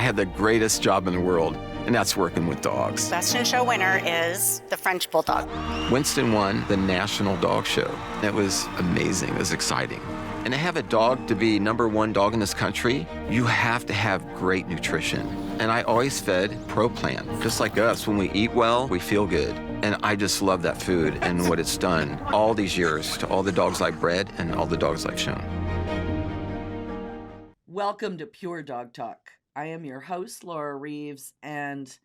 have the greatest job in the world, and that's working with dogs. Best in Show winner is the French Bulldog. Winston won the National Dog Show. It was amazing. It was exciting. And to have a dog to be #1 dog in this country, you have to have great nutrition. And I always fed Pro Plan. Just like us, when we eat well, we feel good. And I just love that food and what it's done all these years to all the dogs I've bred and all the dogs I've shown. Welcome to Pure Dog Talk. I am your host, Laura Reeves, and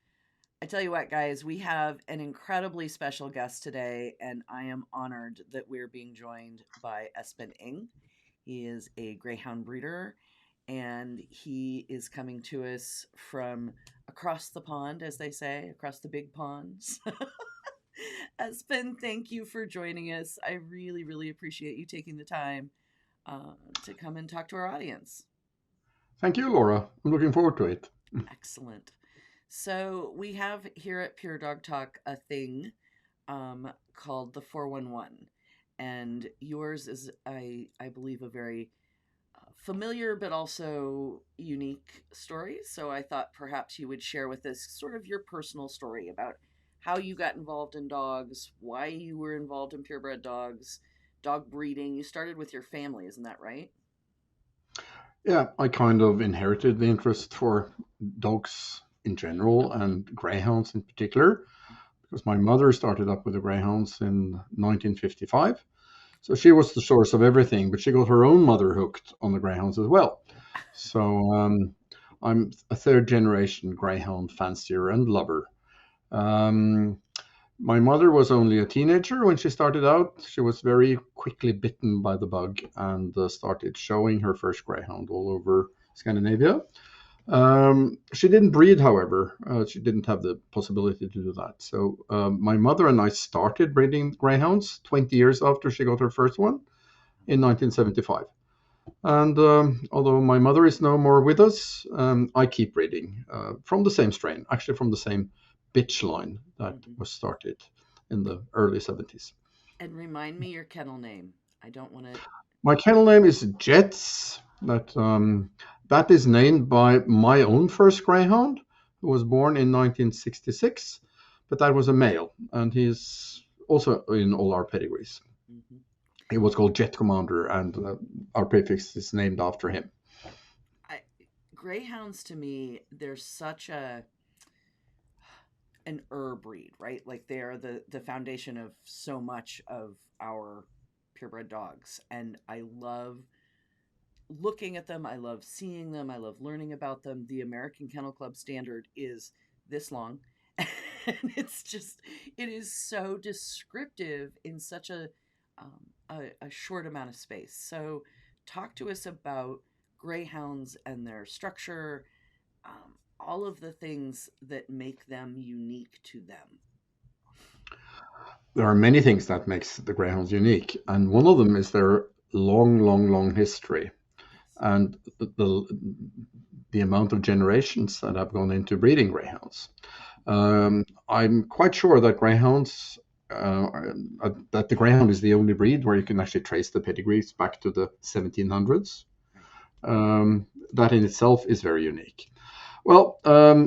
I tell you what, guys, we have an incredibly special guest today, and I am honored that we're being joined by Espen Engh. He is a greyhound breeder, and he is coming to us from across the pond, as they say, across the big ponds. Espen, thank you for joining us. I really, really appreciate you taking the time to come and talk to our audience. Thank you, Laura. I'm looking forward to it. Excellent. So we have here at Pure Dog Talk a thing called the 411. And yours is, I believe, a very familiar but also unique story. So I thought perhaps you would share with us sort of your personal story about how you got involved in dogs, why you were involved in purebred dogs, dog breeding. You started with your family, isn't that right? Yeah, I kind of inherited the interest for dogs in general and greyhounds in particular, because my mother started up with the greyhounds in 1955. So she was the source of everything, but she got her own mother hooked on the greyhounds as well. So I'm a third generation greyhound fancier and lover. My mother was only a teenager when she started out. She was very quickly bitten by the bug and started showing her first greyhound all over Scandinavia. She didn't breed, however. She didn't have the possibility to do that. So my mother and I started breeding greyhounds 20 years after she got her first one in 1975. And although my mother is no more with us, I keep breeding from the same strain, actually from the same bitch line that was started in the early 70s. And remind me your kennel name. I don't want to... My kennel name is Jets. That is named by my own first greyhound, who was born in 1966, but that was a male, and he's also in all our pedigrees. Mm-hmm. He was called Jet Commander, and our prefix is named after him. Greyhounds, to me, they're such an breed, right? Like they are the foundation of so much of our purebred dogs, and I love looking at them. I love seeing them. I love learning about them. The American Kennel Club standard is this long, and it is so descriptive in such a short amount of space. So talk to us about greyhounds and their structure, all of the things that make them unique to them. There are many things that makes the greyhounds unique, and one of them is their long history and the amount of generations that have gone into breeding greyhounds. I'm quite sure that greyhounds that the greyhound is the only breed where you can actually trace the pedigrees back to the 1700s. That in itself is very unique. Well,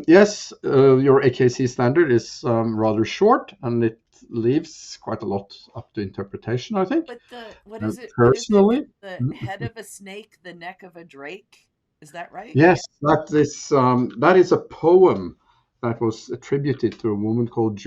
yes, your AKC standard is rather short, and it leaves quite a lot up to interpretation, I think. But what is it? Personally, what is it? The head of a snake, the neck of a drake. Is that right? Yes, that is a poem that was attributed to a woman called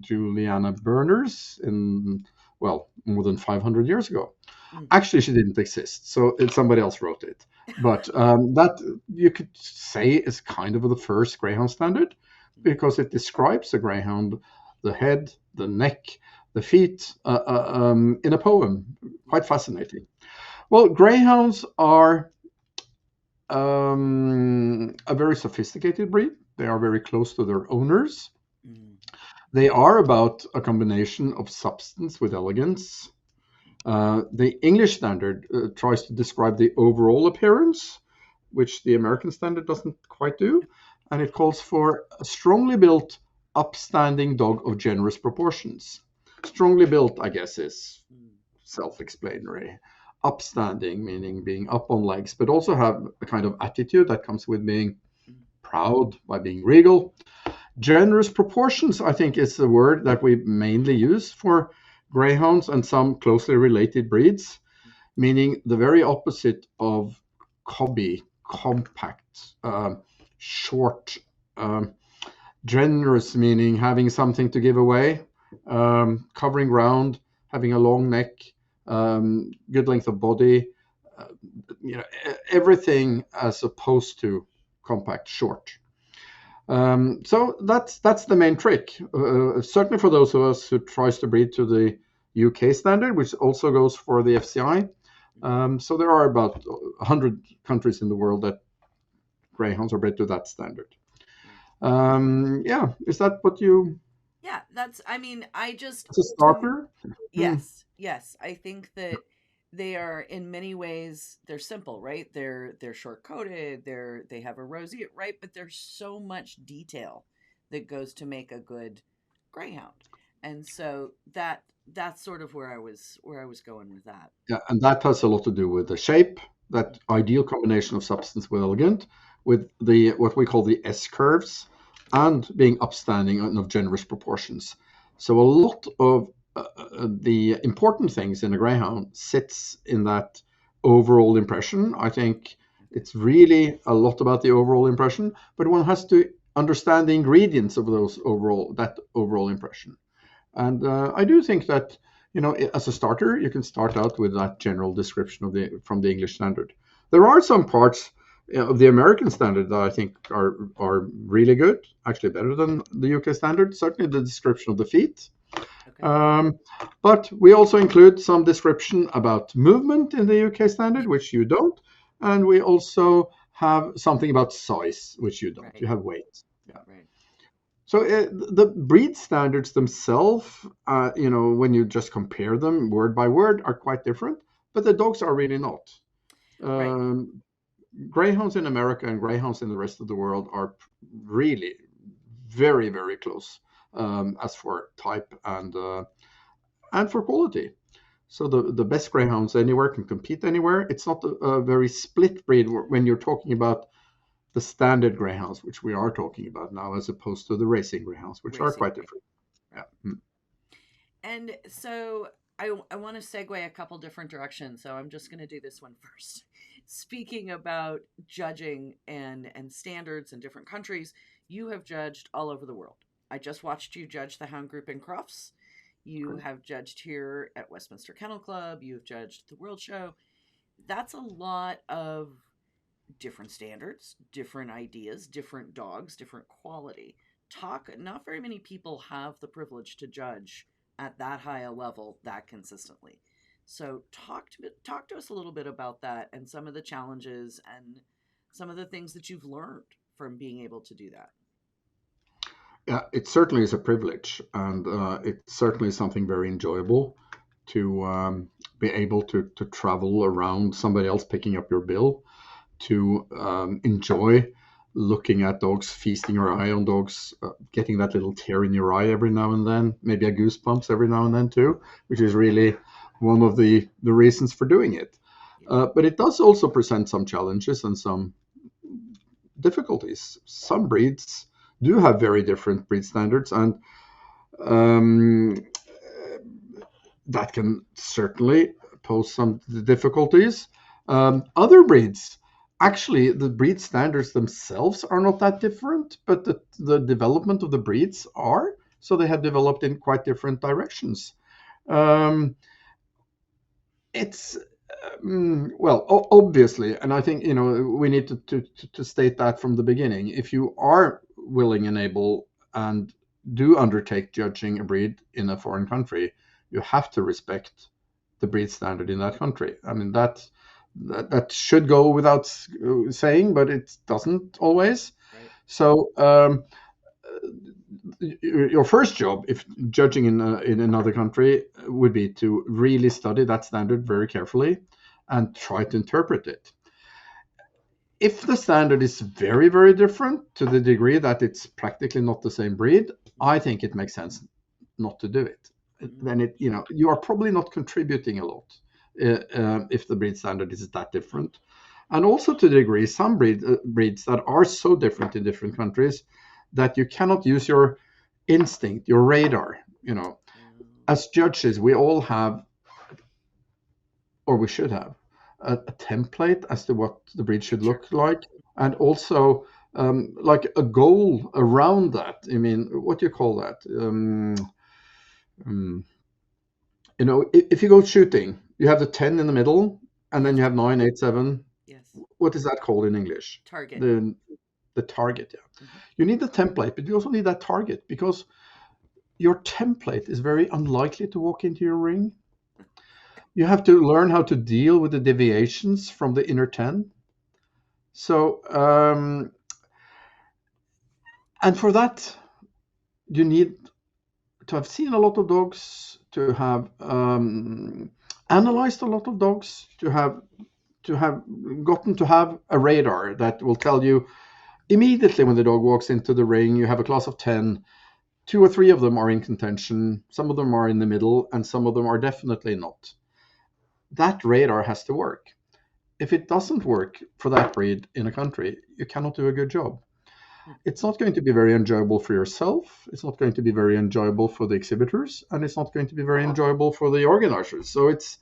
Juliana Berners more than 500 years ago. Mm-hmm. Actually, she didn't exist, so somebody else wrote it. But that you could say is kind of the first greyhound standard, because it describes a greyhound, the head, the neck, the feet, in a poem. Quite fascinating. Well, greyhounds are a very sophisticated breed. They are very close to their owners. Mm. They are about a combination of substance with elegance. The English standard tries to describe the overall appearance, which the American standard doesn't quite do. And it calls for a strongly built, upstanding dog of generous proportions. Strongly built, I guess, is self-explanatory. Upstanding, meaning being up on legs, but also have a kind of attitude that comes with being proud, by being regal. Generous proportions, I think, is the word that we mainly use for greyhounds and some closely related breeds, meaning the very opposite of cobby, compact, short, generous, meaning having something to give away, covering ground, having a long neck, good length of body, uh, everything as opposed to compact, short. So that's the main trick. Certainly for those of us who tries to breed to the UK standard, which also goes for the FCI. So there are about 100 countries in the world that greyhounds are bred to that standard. Yeah, is that what you? Yeah, that's, I mean, I just, As a starter? yes, I think that they are in many ways, they're simple, right? They're short coated, they have a roseate, right? But there's so much detail that goes to make a good greyhound. And so that's sort of where I was going with that. Yeah, and that has a lot to do with the shape, that ideal combination of substance with elegant, with the what we call the S curves, and being upstanding and of generous proportions. So a lot of the important things in a greyhound sits in that overall impression. I think it's really a lot about the overall impression, but one has to understand the ingredients of that overall impression. And I do think that, as a starter, you can start out with that general description from the English standard. There are some parts of the American standard that I think are really good, actually better than the UK standard. Certainly the description of the feet. Okay. But we also include some description about movement in the UK standard, which you don't. And we also have something about size, which you don't. Right. You have weight. Yeah. Right. So the breed standards themselves, when you just compare them word by word, are quite different, but the dogs are really not. Right. Greyhounds in America and greyhounds in the rest of the world are really very, very close, as for type and for quality. So the best greyhounds anywhere can compete anywhere. It's not a very split breed when you're talking about the standard greyhounds, which we are talking about now, as opposed to the racing greyhounds, which are quite different. Right. Yeah. And so I want to segue a couple different directions. So I'm just going to do this one first. Speaking about judging and standards in different countries, you have judged all over the world. I just watched you judge the Hound Group in Crofts. You have judged here at Westminster Kennel Club. You've judged the World Show. That's a lot of different standards, different ideas, different dogs, different quality. Not very many people have the privilege to judge at that high a level that consistently. So talk to us a little bit about that and some of the challenges and some of the things that you've learned from being able to do that. Yeah, it certainly is a privilege, and it's certainly something very enjoyable to be able to travel around somebody else picking up your bill, to enjoy looking at dogs, feasting your eye on dogs, getting that little tear in your eye every now and then, maybe a goosebumps every now and then too, which is really one of the reasons for doing it. But it does also present some challenges and some difficulties. Some breeds do have very different breed standards, and that can certainly pose some difficulties. Other breeds, actually, the breed standards themselves are not that different, but the development of the breeds are. So they have developed in quite different directions. It's well, obviously, and I think we need to state that from the beginning. If you are willing and able and do undertake judging a breed in a foreign country, you have to respect the breed standard in that country. I mean that should go without saying, but it doesn't always. Right. So your first job, if judging in another country, would be to really study that standard very carefully and try to interpret it. If the standard is very, very different to the degree that it's practically not the same breed, I think it makes sense not to do it. Then you are probably not contributing a lot if the breed standard is that different. And also to the degree, some breeds that are so different in different countries that you cannot use your instinct, your radar. As judges, we all have, or we should have, a template as to what the breed should look like, and also like a goal around that. I mean, what do you call that? If you go shooting, you have the 10 in the middle, and then you have 9, 8, 7. Yes. What is that called in English? Target. The target, yeah. You need the template, but you also need that target, because your template is very unlikely to walk into your ring. You have to learn how to deal with the deviations from the inner 10. So, and for that, you need to have seen a lot of dogs, to have analyzed a lot of dogs, to have gotten to have a radar that will tell you immediately when the dog walks into the ring. You have a class of 10, 2 or 3 of them are in contention, some of them are in the middle, and some of them are definitely not. That radar has to work. If it doesn't work for that breed in a country, you cannot do a good job. It's not going to be very enjoyable for yourself, it's not going to be very enjoyable for the exhibitors, and it's not going to be very enjoyable for the organizers. So it's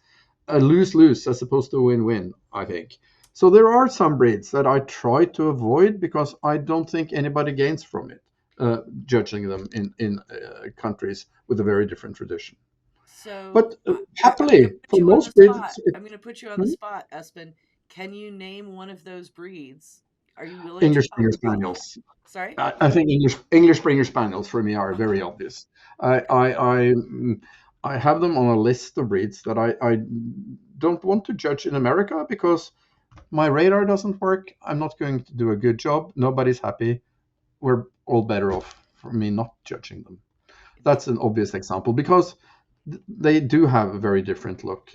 a lose-lose as opposed to a win-win, I think. So there are some breeds that I try to avoid because I don't think anybody gains from it, judging them in countries with a very different tradition. So, But I'm happily, going to put for you on the most breeds, spot. I'm going to put you on the spot, Espen. Can you name one of those breeds? Are you willing to English talk Springer about that? Spaniels. Sorry? I think English Springer Spaniels for me are very obvious. I have them on a list of breeds that I don't want to judge in America because my radar doesn't work. I'm not going to do a good job. Nobody's happy. We're all better off for me not judging them. That's an obvious example because they do have a very different look,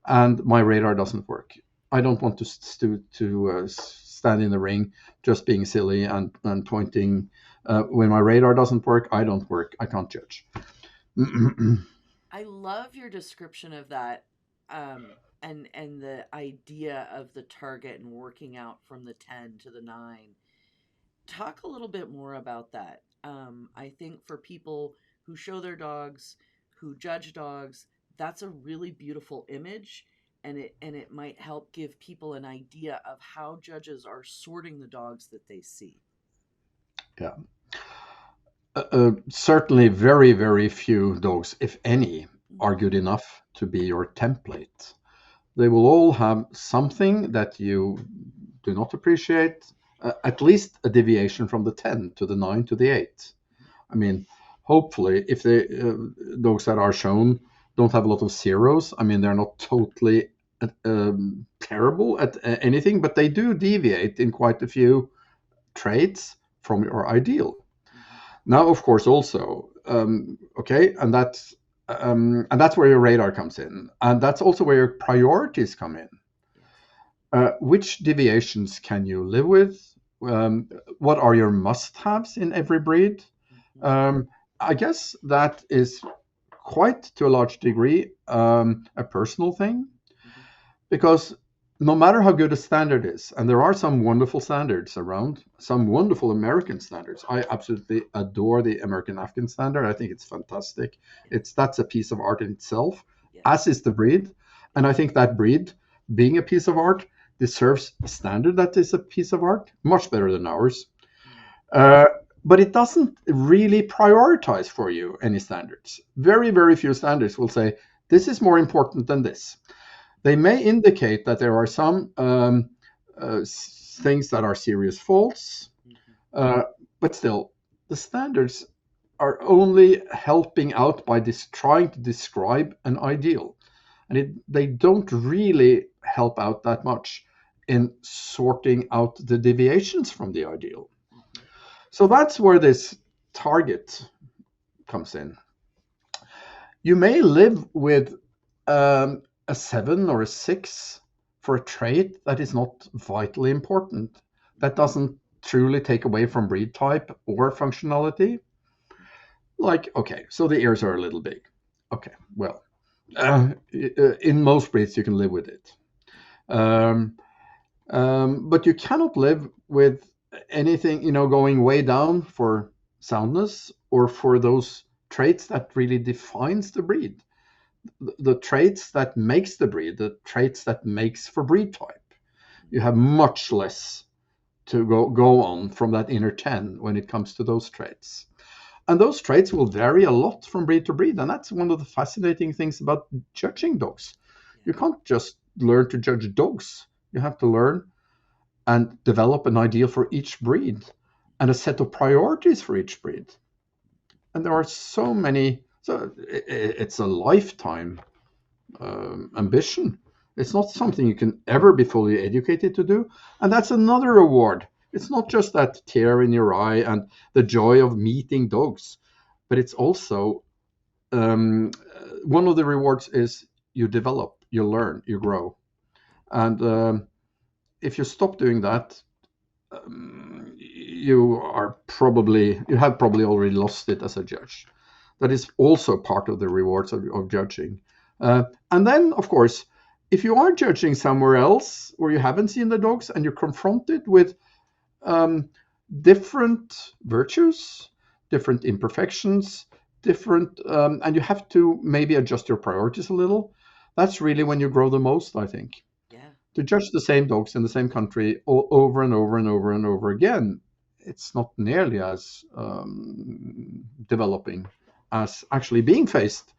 and my radar doesn't work. I don't want to stand in the ring just being silly and pointing. When my radar doesn't work, I don't work. I can't judge. I love your description of that, and the idea of the target and working out from the 10 to the 9. Talk a little bit more about that. I think for people who show their dogs, who judge dogs, that's a really beautiful image, and it might help give people an idea of how judges are sorting the dogs that they see. Yeah. Certainly, very, very few dogs, if any, are good enough to be your template. They will all have something that you do not appreciate, at least a deviation from the 10 to the 9 to the 8. I mean, hopefully, if the dogs that are shown don't have a lot of zeros, I mean, they're not totally terrible at anything, but they do deviate in quite a few traits from your ideal. Now, of course, also, okay, and that's where your radar comes in, and that's also where your priorities come in. Which deviations can you live with? What are your must-haves in every breed? I guess that is quite to a large degree a personal thing, because no matter how good a standard is, and there are some wonderful standards around, some wonderful American standards. I absolutely adore the American Afghan standard. I think it's fantastic. That's a piece of art in itself, as is the breed. And I think that breed, being a piece of art, deserves a standard that is a piece of art, much better than ours. But it doesn't really prioritize for you any standards. Very, very few standards will say, this is more important than this. They may indicate that there are some things that are serious faults, but still, the standards are only helping out by trying to describe an ideal. And they don't really help out that much in sorting out the deviations from the ideal. So that's where this target comes in. You may live with a 7 or a 6 for a trait that is not vitally important, that doesn't truly take away from breed type or functionality. Like, okay, so the ears are a little big. Okay, well, in most breeds you can live with it. But you cannot live with anything, going way down for soundness or for those traits that really defines the breed, the traits that makes the breed, the traits that makes for breed type. You have much less to go on from that inner 10 when it comes to those traits. And those traits will vary a lot from breed to breed. And that's one of the fascinating things about judging dogs. You can't just learn to judge dogs. You have to learn and develop an ideal for each breed and a set of priorities for each breed. And there are so many, so it's a lifetime ambition. It's not something you can ever be fully educated to do. And that's another reward. It's not just that tear in your eye and the joy of meeting dogs, but it's also one of the rewards is you develop, you learn, you grow. And if you stop doing that, you have probably already lost it as a judge. That is also part of the rewards of judging. And then, of course, if you are judging somewhere else where you haven't seen the dogs and you're confronted with different virtues, different imperfections, and you have to maybe adjust your priorities a little, that's really when you grow the most, I think. Yeah. To judge the same dogs in the same country over and over and over and over again, it's not nearly as developing as actually being faced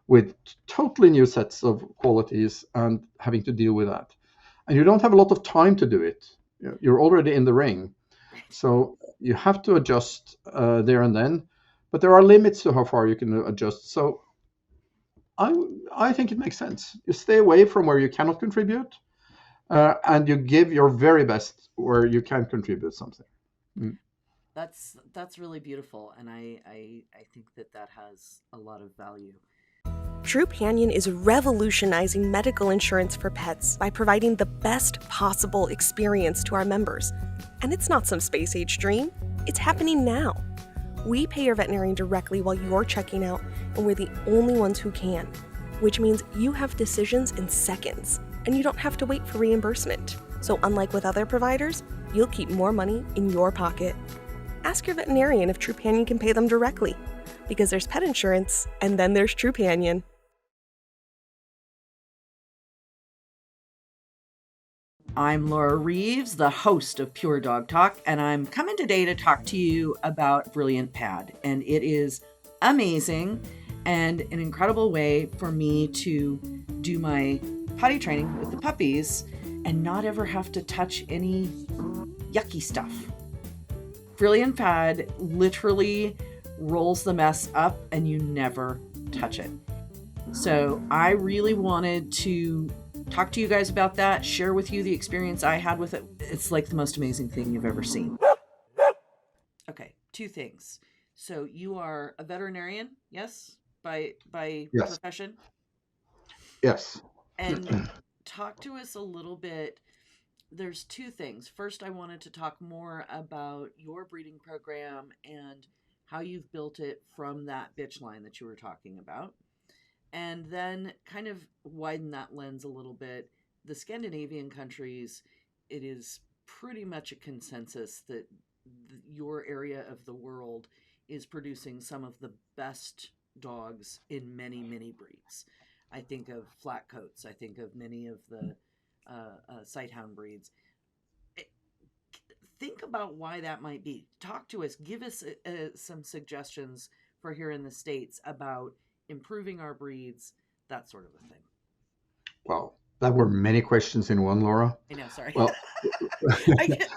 with totally new sets of qualities and having to deal with that. And you don't have a lot of time to do it. You're already in the ring. So you have to adjust there and then. But there are limits to how far you can adjust. So I think it makes sense. You stay away from where you cannot contribute, and you give your very best where you can contribute something. Mm. That's really beautiful, and I think that has a lot of value. Trupanion is revolutionizing medical insurance for pets by providing the best possible experience to our members. And it's not some space-age dream. It's happening now. We pay your veterinarian directly while you're checking out, and we're the only ones who can, which means you have decisions in seconds, and you don't have to wait for reimbursement. So unlike with other providers, you'll keep more money in your pocket. Ask your veterinarian if Trupanion can pay them directly, because there's pet insurance, and then there's Trupanion. I'm Laura Reeves, the host of Pure Dog Talk, and I'm coming today to talk to you about Brilliant Pad. And it is amazing and an incredible way for me to do my potty training with the puppies and not ever have to touch any yucky stuff. Brilliant Pad literally rolls the mess up and you never touch it. So I really wanted to talk to you guys about that, share with you the experience I had with it. It's like the most amazing thing you've ever seen. Okay, two things. So you are a veterinarian, yes? By Yes. profession? Yes. And talk to us a little bit. There's two things. First, I wanted to talk more about your breeding program and how you've built it from that bitch line that you were talking about. And then kind of widen that lens a little bit. The Scandinavian countries, it is pretty much a consensus that your area of the world is producing some of the best dogs in many, many breeds. I think of flat coats. I think of many of the sighthound breeds. Think about why that might be. Talk to us. Give us some suggestions for here in the States about improving our breeds, that sort of a thing. Wow, that were many questions in one, Laura. I know, sorry. Well,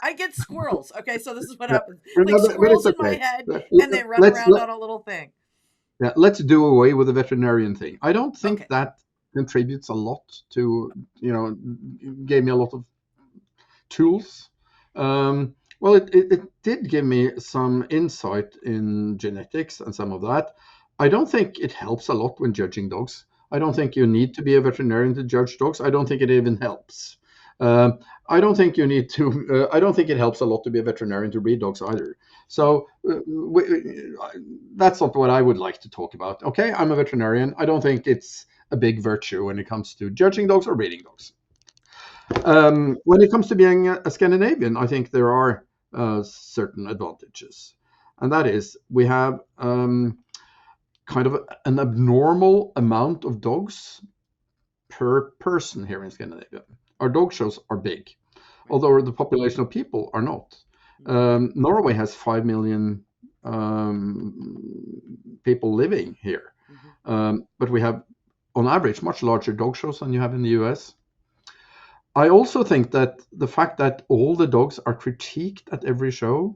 I get squirrels. Okay, so this is what happens. but Like squirrels in okay. my head, and they run Let's around on a little thing. let's do away with the veterinarian thing. I don't think Okay. that contributes a lot to, gave me a lot of tools. Well, it did give me some insight in genetics and some of that. I don't think it helps a lot when judging dogs. I don't think you need to be a veterinarian to judge dogs. I don't think it even helps. I don't think you need to. I don't think it helps a lot to be a veterinarian to breed dogs either. So that's not what I would like to talk about. Okay, I'm a veterinarian. I don't think it's a big virtue when it comes to judging dogs or breeding dogs. When it comes to being a Scandinavian, I think there are certain advantages, and that is we have kind of an abnormal amount of dogs per person here in Scandinavia. Our dog shows are big, although the population of people are not. Norway has 5 million people living here, but we have, on average, much larger dog shows than you have in the US. I also think that the fact that all the dogs are critiqued at every show,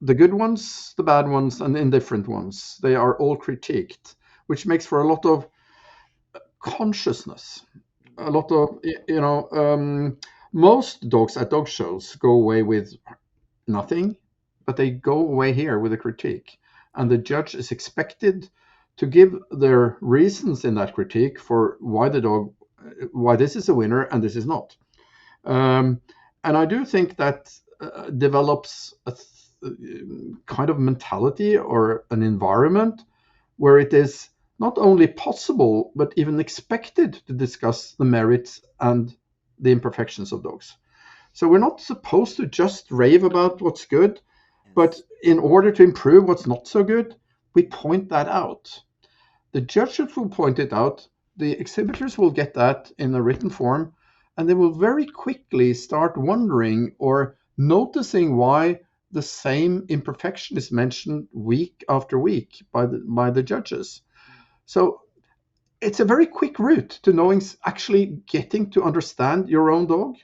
the good ones, the bad ones, and the indifferent ones, they are all critiqued, which makes for a lot of consciousness. A lot of, most dogs at dog shows go away with nothing, but they go away here with a critique. And the judge is expected to give their reasons in that critique for why this is a winner and this is not. And I do think that develops a kind of mentality or an environment where it is not only possible but even expected to discuss the merits and the imperfections of dogs. So we're not supposed to just rave about what's good, but in order to improve what's not so good, we point that out. The judges will point it out, the exhibitors will get that in a written form, and they will very quickly start wondering or noticing why the same imperfection is mentioned week after week by the judges. So it's a very quick route to knowing, actually getting to understand your own dog.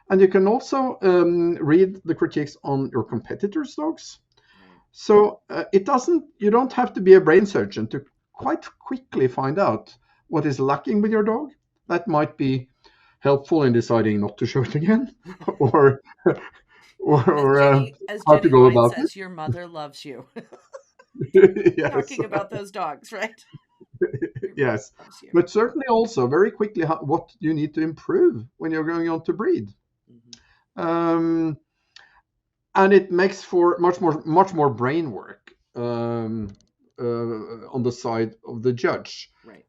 And you can also read the critiques on your competitors' dogs. So you don't have to be a brain surgeon to quite quickly find out what is lacking with your dog. That might be helpful in deciding not to show it again, or as how Jenny to go White about says, your mother loves you. it. Yes. Talking about those dogs, right? Yes, but certainly also very quickly what you need to improve when you're going on to breed. And it makes for much more brain work on the side of the judge, right?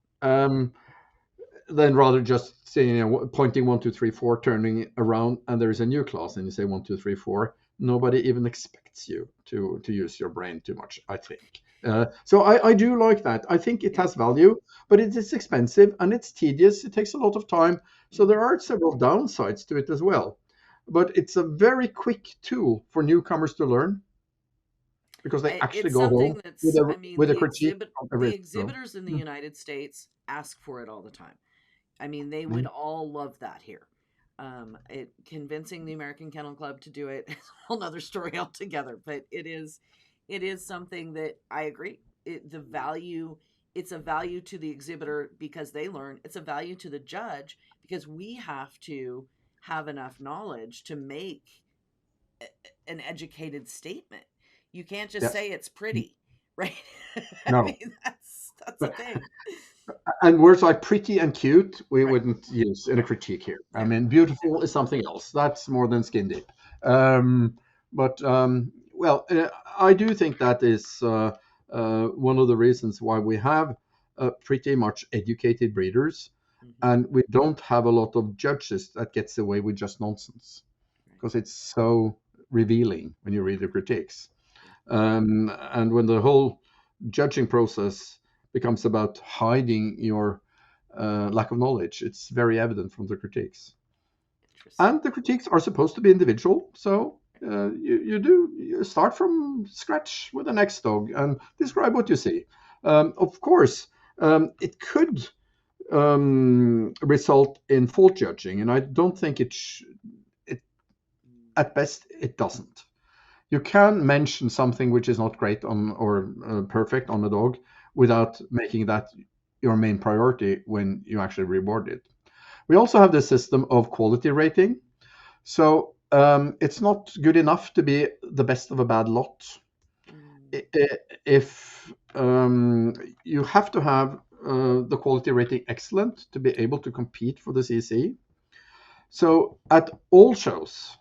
Than rather just saying, pointing 1, 2, 3, 4, turning around, and there is a new class, and you say 1, 2, 3, 4. Nobody even expects you to use your brain too much, I think. So I do like that. I think it has value, but it is expensive and it's tedious. It takes a lot of time. So there are several downsides to it as well. But it's a very quick tool for newcomers to learn, because they actually It's go something home that's, I mean, with a critique of the every show. exhibitors in the United States ask for it all the time. I mean, they would all love that here. Convincing the American Kennel Club to do it is a whole nother story altogether. But it is something that I agree. It's a value to the exhibitor because they learn. It's a value to the judge because we have to have enough knowledge to make an educated statement. You can't just say it's pretty, right? No. I mean, that's the thing. And words like pretty and cute, we wouldn't use in a critique here. I mean, beautiful is something else. That's more than skin deep. Well, I do think that is one of the reasons why we have pretty much educated breeders, and we don't have a lot of judges that gets away with just nonsense, because it's so revealing when you read the critiques. And when the whole judging process becomes about hiding your lack of knowledge, it's very evident from the critiques. And the critiques are supposed to be individual, so you start from scratch with the next dog and describe what you see. Of course, it could result in fault judging, and I don't think it at best it doesn't. You can mention something which is not great on or perfect on the dog without making that your main priority when you actually reward it. We also have this system of quality rating. So it's not good enough to be the best of a bad lot. If you have to have the quality rating excellent to be able to compete for the CC. So at all shows,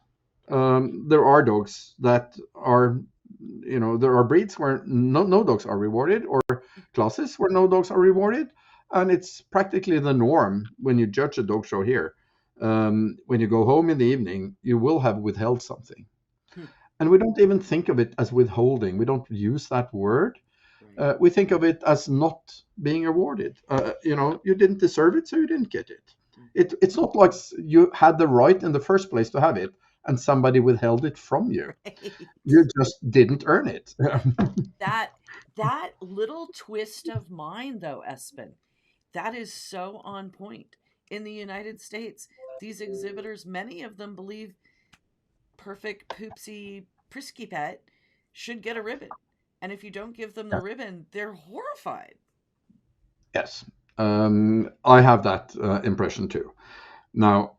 there are dogs that are, there are breeds where no dogs are rewarded, or classes where no dogs are rewarded. And it's practically the norm when you judge a dog show here. when you go home in the evening, you will have withheld something. Hmm. And we don't even think of it as withholding. We don't use that word. Right. We think of it as not being awarded. You didn't deserve it, so you didn't get it. It's not like you had the right in the first place to have it, and somebody withheld it from you. Right. You just didn't earn it. That little twist of mind, though, Espen, that is so on point. In the United States, these exhibitors, many of them believe perfect poopsie prisky pet should get a ribbon. And if you don't give them the Yes. ribbon, they're horrified. Yes. I have that impression too. Now,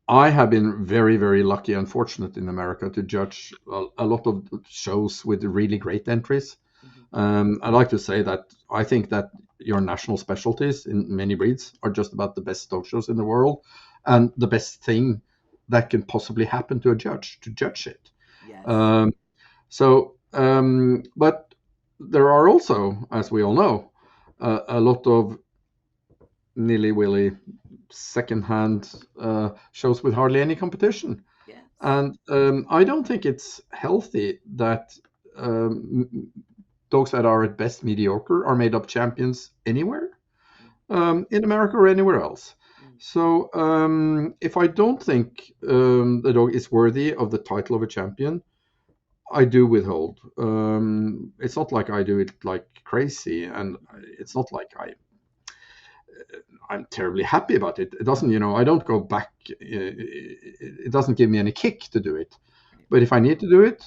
I have been very, very lucky and fortunate in America to judge a lot of shows with really great entries. Mm-hmm. I like to say that I think that your national specialties in many breeds are just about the best dog shows in the world, and the best thing that can possibly happen to a judge to judge it. Yes. Um, but there are also, as we all know, a lot of nilly-willy second-hand shows with hardly any competition. Yes. And I don't think it's healthy that dogs that are at best mediocre are made up champions anywhere, in America or anywhere else. Mm. So if I don't think the dog is worthy of the title of a champion, I do withhold. It's not like I do it like crazy, and it's not like I'm terribly happy about it. It doesn't, I don't go back. It doesn't give me any kick to do it. Right. But if I need to do it,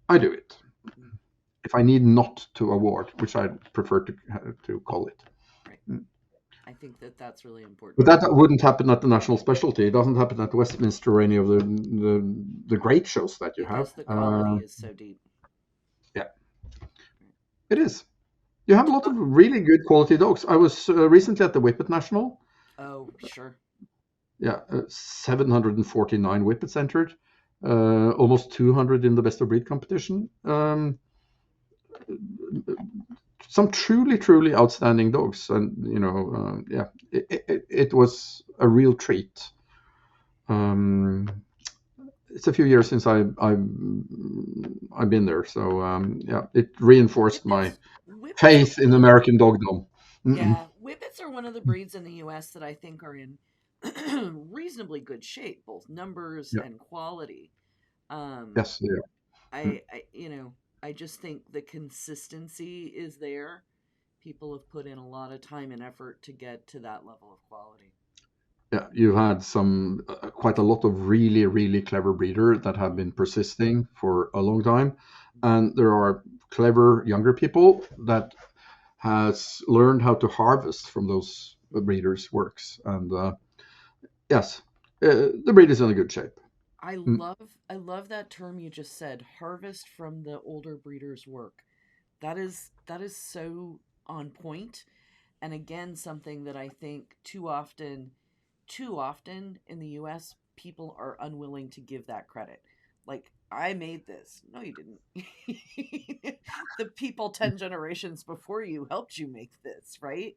I do it. Mm. If I need not to award, which I prefer to call it. Right. Mm. I think that that's really important. But that wouldn't happen at the national specialty. It doesn't happen at Westminster or any of the great shows that you have. Because the quality is so deep. Yeah, it is. You have a lot Uh, of really good quality dogs. I was recently at the Whippet National. oh, sure. Yeah, 749 Whippets entered, almost 200 in the best of breed competition. Some truly, truly outstanding dogs, and yeah, it was a real treat. It's a few years since I've been there, so yeah, it reinforced my Whippets are faith in American dogdom. Mm-mm. Yeah, Whippets are one of the breeds in the U.S. that I think are in reasonably good shape, both numbers Yeah. and quality. Um, Yes, yeah. I just think the consistency is there. People have put in a lot of time and effort to get to that level of quality. Yeah, you've had some quite a lot of really, really clever breeder that have been persisting for a long time, and there are clever younger people that has learned how to harvest from those breeders' works. And yes, the breed is in a good shape. I Mm, love I love that term you just said, harvest from the older breeders' work. That is so on point, and again something that I think too often in the US people are unwilling to give that credit. Like, I made this. No, you didn't. The people 10 generations before you helped you make this, right?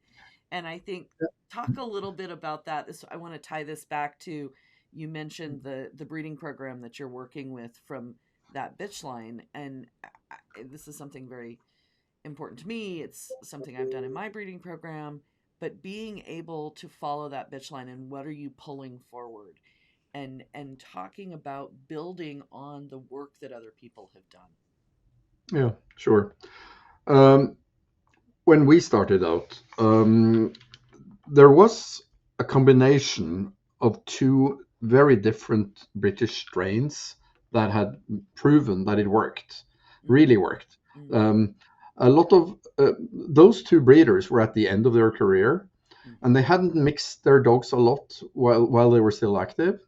And I think talk a little bit about that. This, I want to tie this back to, you mentioned the breeding program that you're working with from that bitch line, and this is something very important to me. It's something I've done in my breeding program, but being able to follow that bitch line and what are you pulling forward, and talking about building on the work that other people have done. yeah, sure. Um, when we started out, there was a combination of two very different British strains that had proven that it worked, Mm, really worked. mm, Um, a lot of those two breeders were at the end of their career, mm, and they hadn't mixed their dogs a lot while they were still active.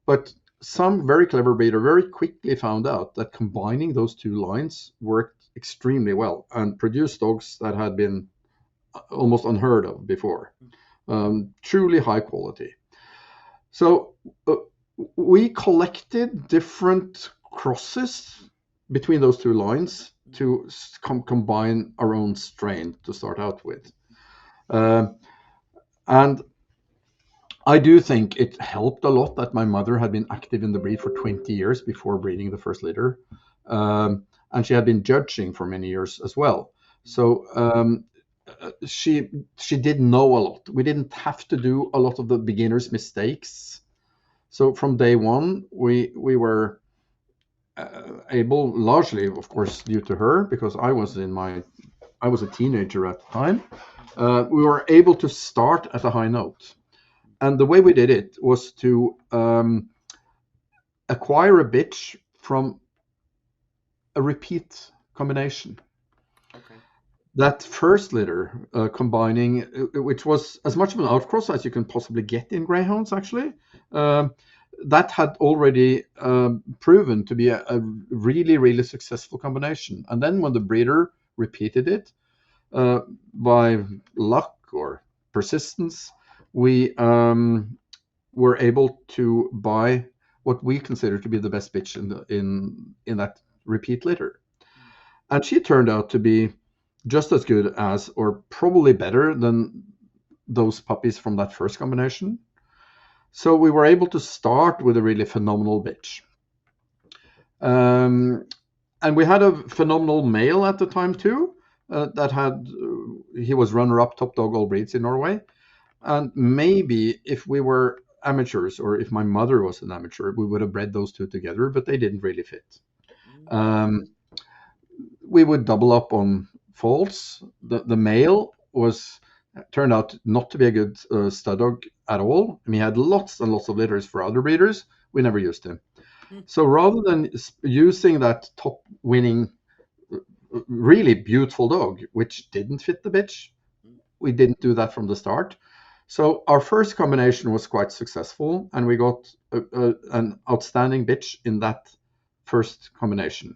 But some very clever breeder very quickly found out that combining those two lines worked extremely well and produced dogs that had been almost unheard of before. mm, Truly high quality. So we collected different crosses between those two lines mm, to combine our own strain to start out with. Uh, and I do think it helped a lot that my mother had been active in the breed for 20 years before breeding the first litter. And she had been judging for many years as well. So she did know a lot. We didn't have to do a lot of the beginner's mistakes. So from day one, we were able, largely, of course, due to her, because I was a teenager at the time. We were able to start at a high note. And the way we did it was to acquire a bitch from a repeat combination. Okay. That first litter, combining, which was as much of an outcross as you can possibly get in greyhounds, actually, that had already proven to be a really, really successful combination. And then when the breeder repeated it, by luck or persistence, we were able to buy what we consider to be the best bitch in that repeat litter. And she turned out to be just as good as, or probably better than, those puppies from that first combination. So we were able to start with a really phenomenal bitch. And we had a phenomenal male at the time too. He was runner-up top dog all breeds in Norway. And maybe if we were amateurs, or if my mother was an amateur, we would have bred those two together, but they didn't really fit. We would double up on faults. The male turned out not to be a good stud dog at all. I mean, he had lots and lots of litters for other breeders. We never used him. So rather than using that top winning, really beautiful dog, which didn't fit the bitch, we didn't do that from the start. So our first combination was quite successful, and we got an outstanding bitch in that first combination.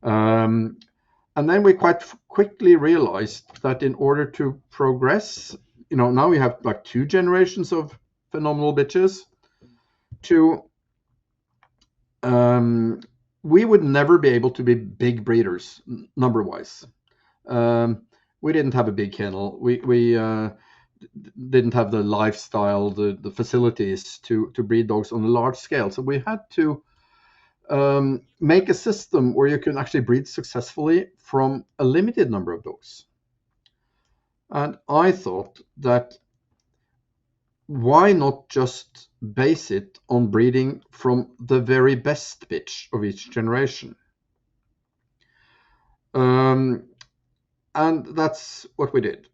And then we quite quickly realized that in order to progress, now we have like 2 generations of phenomenal bitches. We would never be able to be big breeders number-wise. We didn't have a big kennel. We didn't have the lifestyle, the facilities to breed dogs on a large scale. So we had to make a system where you can actually breed successfully from a limited number of dogs. And I thought that why not just base it on breeding from the very best bitch of each generation? And that's what we did.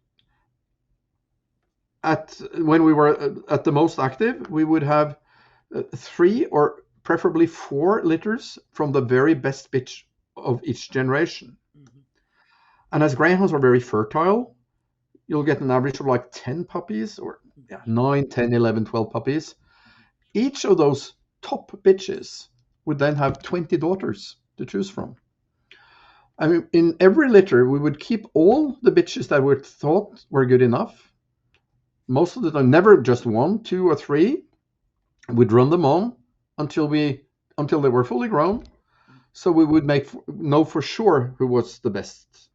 When we were at the most active, we would have 3 or preferably 4 litters from the very best bitch of each generation. Mm-hmm. And as greyhounds are very fertile, you'll get an average of like 10 puppies, or 9, 10, 11, 12 puppies. Each of those top bitches would then have 20 daughters to choose from. I mean, in every litter, we would keep all the bitches that we thought were good enough. Most of the time, never just 1, 2, or 3. We'd run them on until they were fully grown. So we would know for sure who was the best.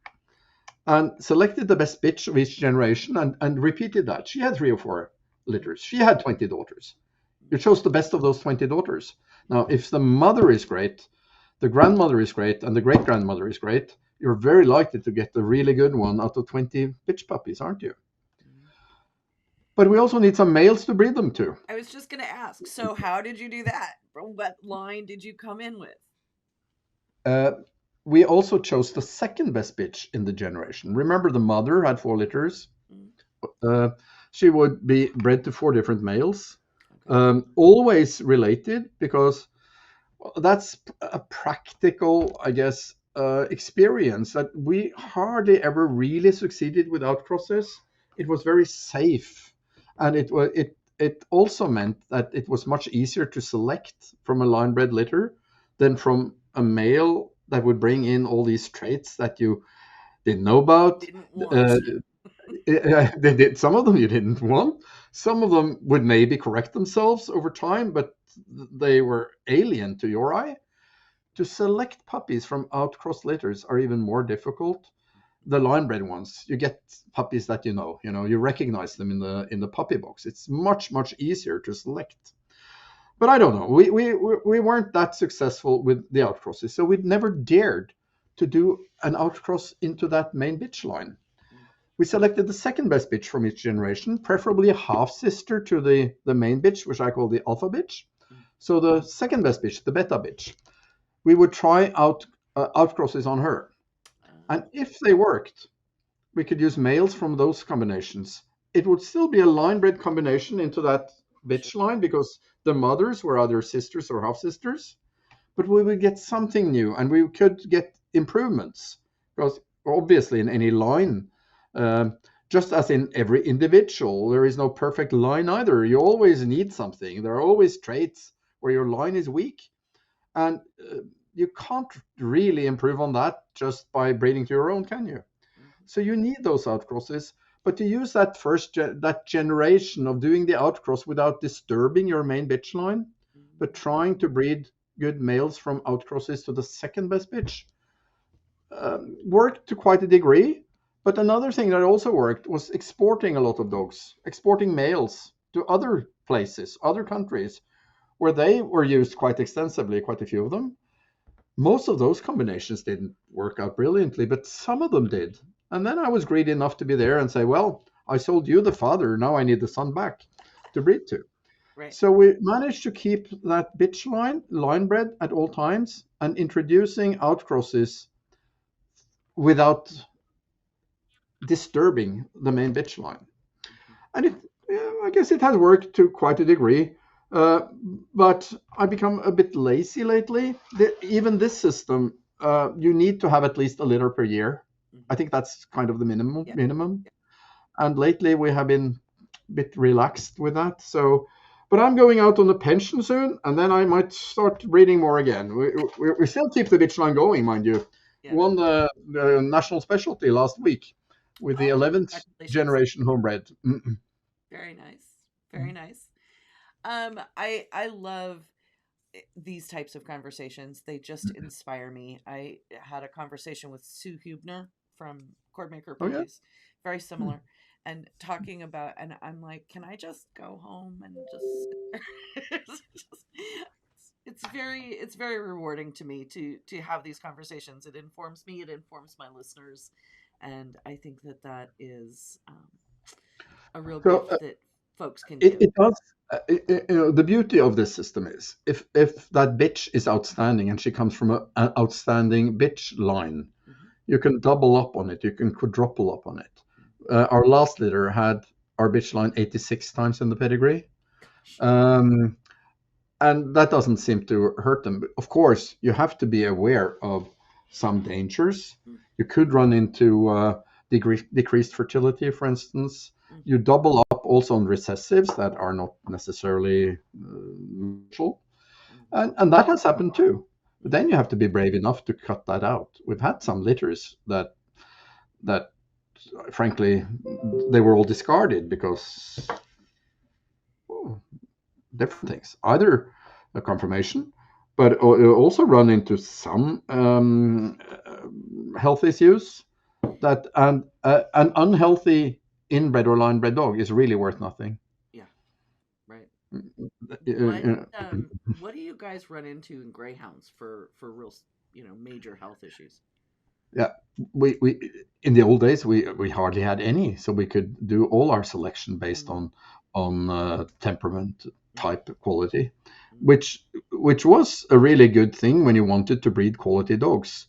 And selected the best bitch of each generation and repeated that. She had 3 or 4 litters. She had 20 daughters. You chose the best of those 20 daughters. Now, if the mother is great, the grandmother is great, and the great-grandmother is great, you're very likely to get a really good one out of 20 bitch puppies, aren't you? But we also need some males to breed them to. I was just going to ask, so how did you do that? What line did you come in with? We also chose the second best bitch in the generation. Remember, the mother had 4 litters. She would be bred to 4 different males. Okay. Always related, because that's a practical, I guess, experience that we hardly ever really succeeded with outcrosses. It was very safe, and it also meant that it was much easier to select from a line-bred litter than from a male that would bring in all these traits that you didn't know about. Didn't want. They did. Some of them you didn't want. Some of them would maybe correct themselves over time, but they were alien to your eye. To select puppies from outcross litters are even more difficult. the line bred ones, you get puppies that you recognize them in the puppy box. It's much easier to select. But I don't know. We weren't that successful with the outcrosses, so we'd never dared to do an outcross into that main bitch line. We selected the second best bitch from each generation, preferably a half sister to the main bitch, which I call the alpha bitch. So the second best bitch, the beta bitch, we would try out outcrosses on her. And if they worked, we could use males from those combinations. It would still be a line bred combination into that bitch line because the mothers were either sisters or half sisters, but we would get something new and we could get improvements because obviously in any line, just as in every individual, there is no perfect line either. You always need something. There are always traits where your line is weak, and you can't really improve on that just by breeding to your own, can you? So you need those outcrosses, but to use that that generation of doing the outcross without disturbing your main bitch line, but trying to breed good males from outcrosses to the second best bitch, worked to quite a degree. But another thing that also worked was exporting a lot of dogs, exporting males to other places, other countries, where they were used quite extensively, quite a few of them. Most of those combinations didn't work out brilliantly, but some of them did. And then I was greedy enough to be there and say, well, I sold you the father, now I need the son back to breed to. Right. So we managed to keep that bitch line bred at all times, and introducing outcrosses without disturbing the main bitch line. And I guess it has worked to quite a degree. But I've become a bit lazy lately. Even this system, you need to have at least a litter per year. I think that's kind of the minimum. And lately we have been a bit relaxed with that. So, but I'm going out on a pension soon, and then I might start breeding more again. We still keep the bitch line going, mind you. Yeah. Won the national specialty last week with the 11th generation homebred. Very nice. Very nice. I love these types of conversations. They just inspire me. I had a conversation with Sue Hubner from Cordmaker Puppies, very similar, and talking about, and I'm like, can I just go home and just it's very rewarding to me to have these conversations. It informs me, it informs my listeners, and I think that is a real gift that folks can give. It does. The beauty of this system is if that bitch is outstanding and she comes from an outstanding bitch line, you can double up on it, you can quadruple up on it. Our last litter had our bitch line 86 times in the pedigree, and that doesn't seem to hurt them. But of course, you have to be aware of some dangers. You could run into decreased fertility, for instance. You double up also on recessives that are not necessarily natural. And that has happened too. But then you have to be brave enough to cut that out. We've had some litters that frankly, they were all discarded because different things. Either a confirmation, but also run into some health issues that an unhealthy inbred or line bred dog is really worth nothing. Yeah, right. What what do you guys run into in greyhounds for real, major health issues? Yeah, we in the old days we hardly had any, so we could do all our selection based on temperament, type, quality, which was a really good thing when you wanted to breed quality dogs.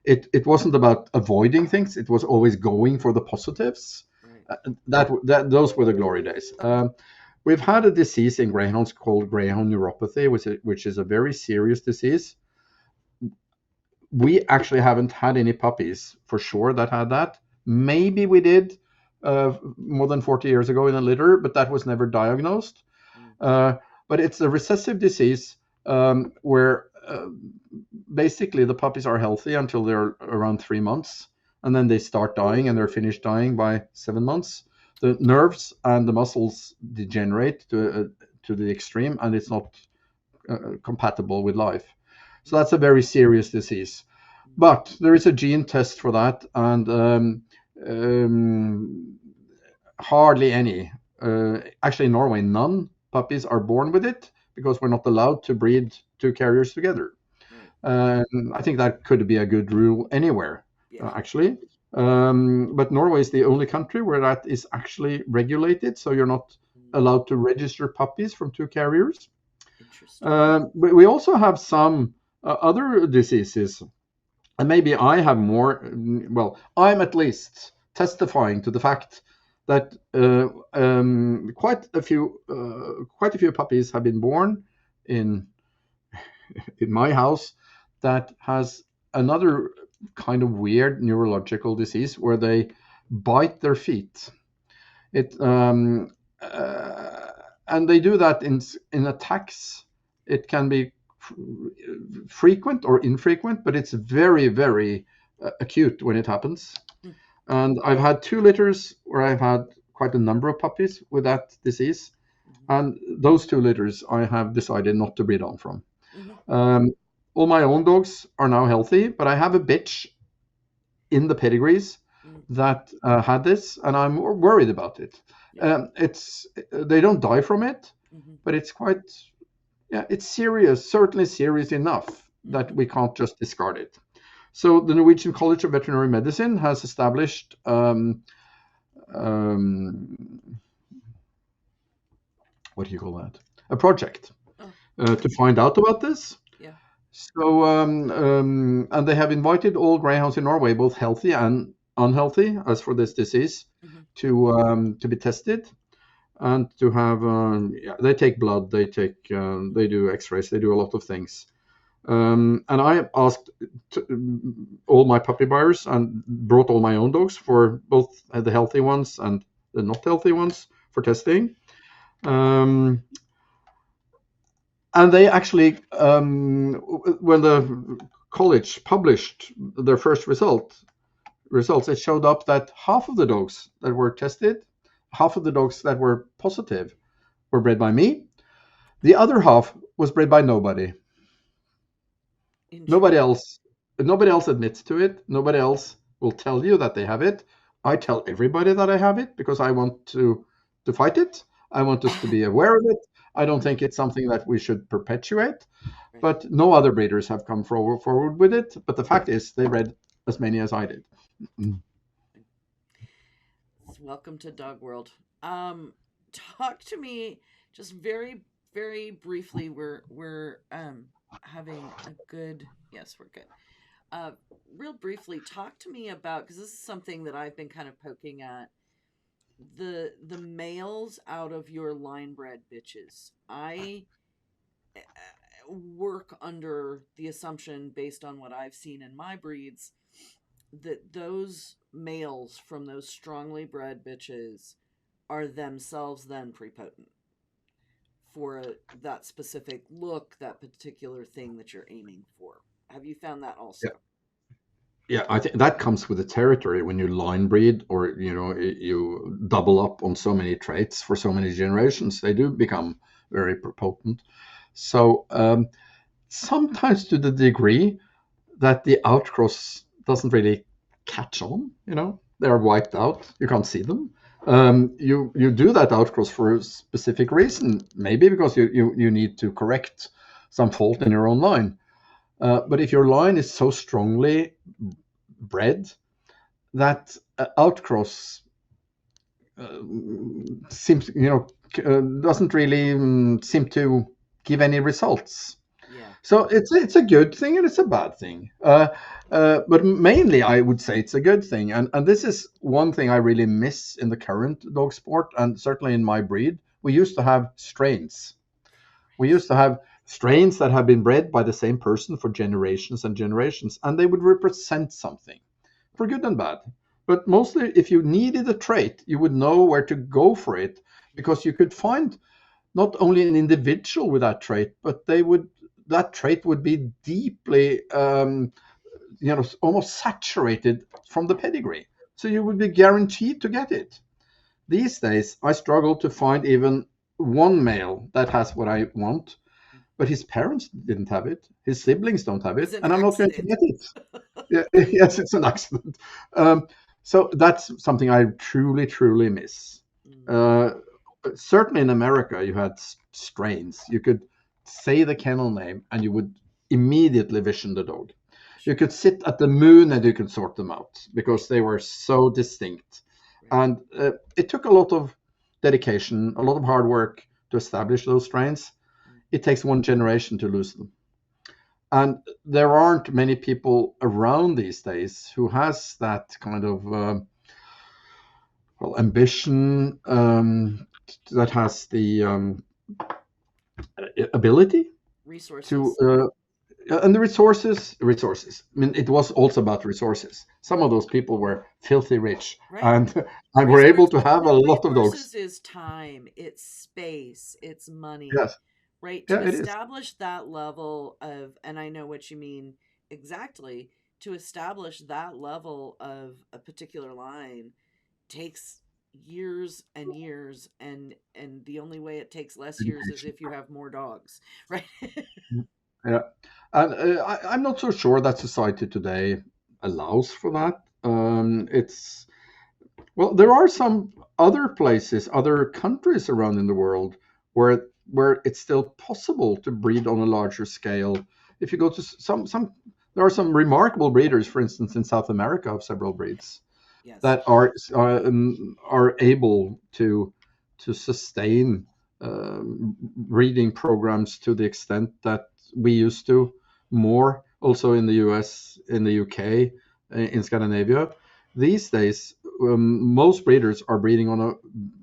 It wasn't about avoiding things; it was always going for the positives. Right. Those were the glory days. We've had a disease in greyhounds called greyhound neuropathy, which is a very serious disease. We actually haven't had any puppies for sure that had that. Maybe we did more than 40 years ago in a litter, but that was never diagnosed. But it's a recessive disease where basically the puppies are healthy until they're around 3 months, and then they start dying, and they're finished dying by 7 months. The nerves and the muscles degenerate to the extreme, and it's not compatible with life. So that's a very serious disease. But there is a gene test for that, and um, hardly any. Actually, in Norway, none puppies are born with it because we're not allowed to breed two carriers together. Right. I think that could be a good rule anywhere, Yeah. actually. But Norway is the only country where that is actually regulated, so you're not allowed to register puppies from two carriers. Interesting. But we also have some other diseases, and maybe I have more. Well, I'm at least testifying to the fact that quite a few puppies have been born in my house that has another kind of weird neurological disease where they bite their feet. It and they do that in attacks. It can be frequent or infrequent, but it's very, very acute when it happens. Mm. And I've had 2 litters where I've had quite a number of puppies with that disease, and those 2 litters I have decided not to breed on from. All my own dogs are now healthy, but I have a bitch in the pedigrees that had this, and I'm worried about it. It's They don't die from it, but it's quite, yeah, it's serious, certainly serious enough that we can't just discard it. So the Norwegian College of Veterinary Medicine has established what do you call that? A project to find out about this. Yeah. So and they have invited all greyhounds in Norway, both healthy and unhealthy, as for this disease, to be tested and to have. They take blood, they do X-rays, they do a lot of things. And I asked all my puppy buyers and brought all my own dogs, for both the healthy ones and the not healthy ones, for testing. And they actually, when the college published their first results, it showed up that half of the dogs that were tested, half of the dogs that were positive, were bred by me. The other half was bred by nobody. Nobody else admits to it. Nobody else will tell you that they have it. I tell everybody that I have it because I want to fight it. I want us to be aware of it. I don't think it's something that we should perpetuate, but no other breeders have come forward with it. But the fact is, they bred as many as I did. Welcome to dog world. Talk to me just very, very briefly. We're having a good. Yes, we're good. Real briefly, talk to me about, because this is something that I've been kind of poking at, the males out of your line bred bitches. I work under the assumption, based on what I've seen in my breeds, that those males from those strongly bred bitches are themselves then prepotent for that specific look, that particular thing that you're aiming for. Have you found that also? Yeah, I think that comes with the territory. When you line breed, or you double up on so many traits for so many generations, they do become very potent. So sometimes to the degree that the outcross doesn't really catch on, they are wiped out. You can't see them. You do that outcross for a specific reason, maybe because you need to correct some fault in your own line. But if your line is so strongly bred that outcross seems, doesn't really seem to give any results. Yeah. So it's a good thing and it's a bad thing. But mainly I would say it's a good thing. And this is one thing I really miss in the current dog sport, and certainly in my breed. We used to have strains. We used to have strains that have been bred by the same person for generations and generations, and they would represent something, for good and bad. But mostly, if you needed a trait, you would know where to go for it, because you could find not only an individual with that trait, but that trait would be deeply, almost saturated from the pedigree. So you would be guaranteed to get it. These days, I struggle to find even one male that has what I want. but his parents didn't have it. His siblings don't have It's it, an and I'm not going to accident. get it. Yeah, yes, it's an accident. So that's something I truly, truly miss. Mm, Uh, Certainly in America, you had strains. You could say the kennel name, and you would immediately vision the dog. You sure. could sit at the moon and you could sort them out Right. because they were so distinct. Right. And it took a lot of dedication, a lot of hard work to establish those strains. It takes one generation to lose them. And there aren't many people around these days who has that kind of ambition, that has the ability to Resources. and the resources. I mean, it was also about resources. Some of those people were filthy rich, Right. and and were able to have a No, lot of dogs. resources is time, it's space, it's money, Yes, right? To yeah, it is. establish that level of, and I know what you mean exactly, to establish that level of a particular line takes years and years, and the only way it takes less years is Dedication. if you have more dogs, right? Yeah, and I'm not so sure that society today allows for that. It's Well, there are some other places, other countries around in the world where it's still possible to breed on a larger scale. If you go to there are some remarkable breeders, for instance, in South America of several breeds Yes. that are able to sustain breeding programs to the extent that we used to, more also in the US, in the UK, in Scandinavia. These days, most breeders are breeding on a